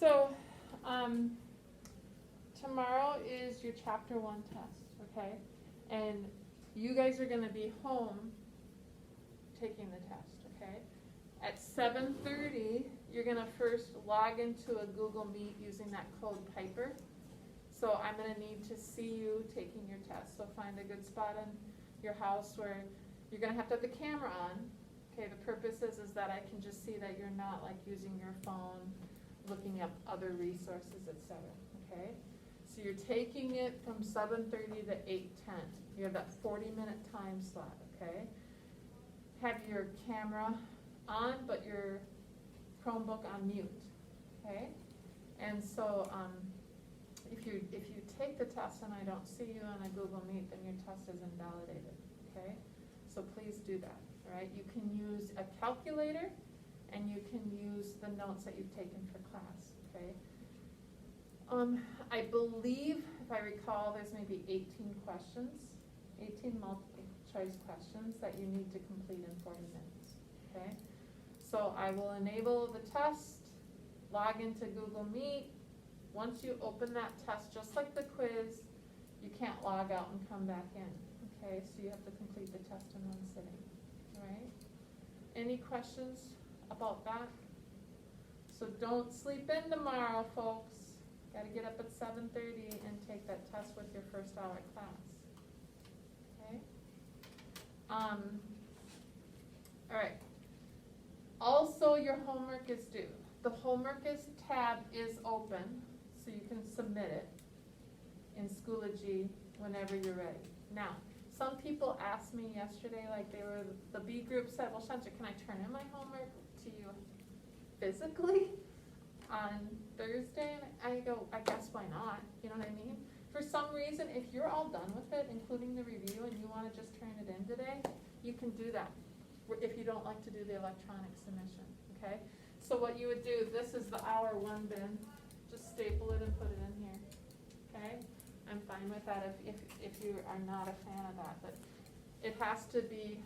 So, tomorrow is your chapter 1 test, okay? And you guys are gonna be home taking the test, okay? At 7:30, you're gonna first log into a Google Meet using that code Piper. So I'm gonna need to see you taking your test. So find a good spot in your house where you're gonna have to have the camera on. Okay, the purpose is that I can just see that you're not like using your phone, looking up other resources, etc. Okay? So you're taking it from 7:30 to 8:10. You have that 40-minute time slot, okay? Have your camera on, but your Chromebook on mute, okay? And so if you take the test and I don't see you on a Google Meet, then your test is invalidated, okay? So please do that, all right? You can use a calculator and you can use the notes that you've taken for class, okay? I believe, if I recall, there's maybe 18 questions, 18 multiple choice questions that you need to complete in 40 minutes, okay? So I will enable the test, log into Google Meet. Once you open that test, just like the quiz, you can't log out and come back in, okay? So you have to complete the test in one sitting, all right? Any questions about that? So don't sleep in tomorrow, folks. Gotta get up at 7:30 and take that test with your first hour class, okay? All right. Also, your homework is due. The homework tab is open, so you can submit it in Schoology whenever you're ready. Now, some people asked me yesterday, like the B group said, well, Shanta, can I turn in my homework to you physically on Thursday? And I go, I guess why not? You know what I mean? For some reason, if you're all done with it, including the review, and you want to just turn it in today, you can do that. If you don't like to do the electronic submission, okay? So what you would do, this is the hour 1 bin, just staple it and put it in here, okay? I'm fine with that if you are not a fan of that, but it has to be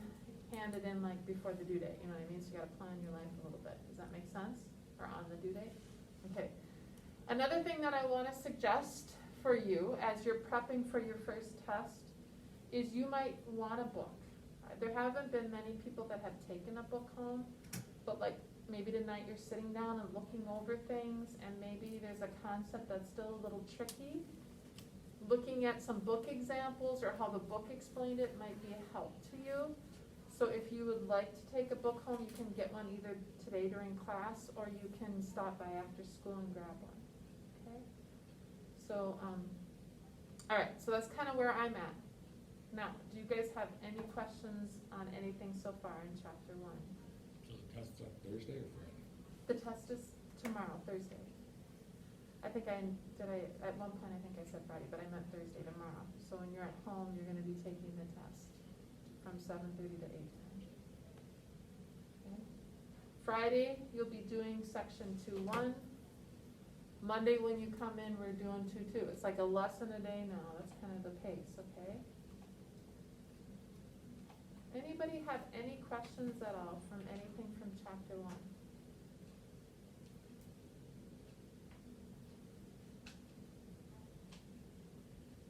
handed in like before the due date, you know what I mean? So you gotta plan your life a little bit. Does that make sense? Or on the due date? Okay. Another thing that I wanna suggest for you as you're prepping for your first test is you might want a book. There haven't been many people that have taken a book home, but like maybe tonight you're sitting down and looking over things and maybe there's a concept that's still a little tricky. Looking at some book examples or how the book explained it might be a help to you. So if you would like to take a book home, you can get one either today during class or you can stop by after school and grab one, okay? So, all right, so that's kind of where I'm at. Now, do you guys have any questions on anything so far in chapter 1? So the test's on Thursday or Friday? The test is tomorrow, Thursday. I think at one point I think I said Friday, but I meant Thursday, tomorrow. So when you're at home, you're gonna be taking the test from 7:30 to 8:10. Okay. Friday, you'll be doing section 2-1. Monday when you come in, we're doing 2-2. It's like a lesson a day now. That's kind of the pace, okay? Anybody have any questions at all from anything from chapter 1?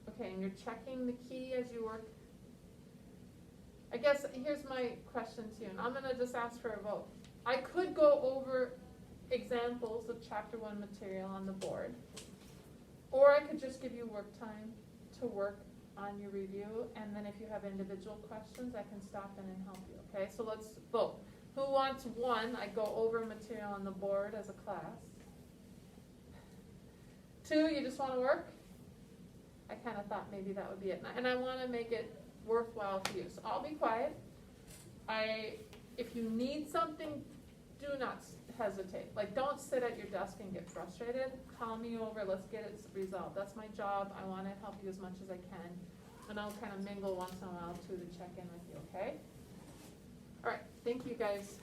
Okay, and you're checking the key as you work. I guess here's my question to you, and I'm gonna just ask for a vote. I could go over examples of chapter 1 material on the board, or I could just give you work time to work on your review, and then if you have individual questions, I can stop in and help you, okay? So let's vote. Who wants 1? I go over material on the board as a class. 2, you just wanna work? I kind of thought maybe that would be it. And I want to make it worthwhile for you. So I'll be quiet. If you need something, do not hesitate. Like, don't sit at your desk and get frustrated. Call me over. Let's get it resolved. That's my job. I want to help you as much as I can. And I'll kind of mingle once in a while, too, to check in with you, okay? All right. Thank you, guys.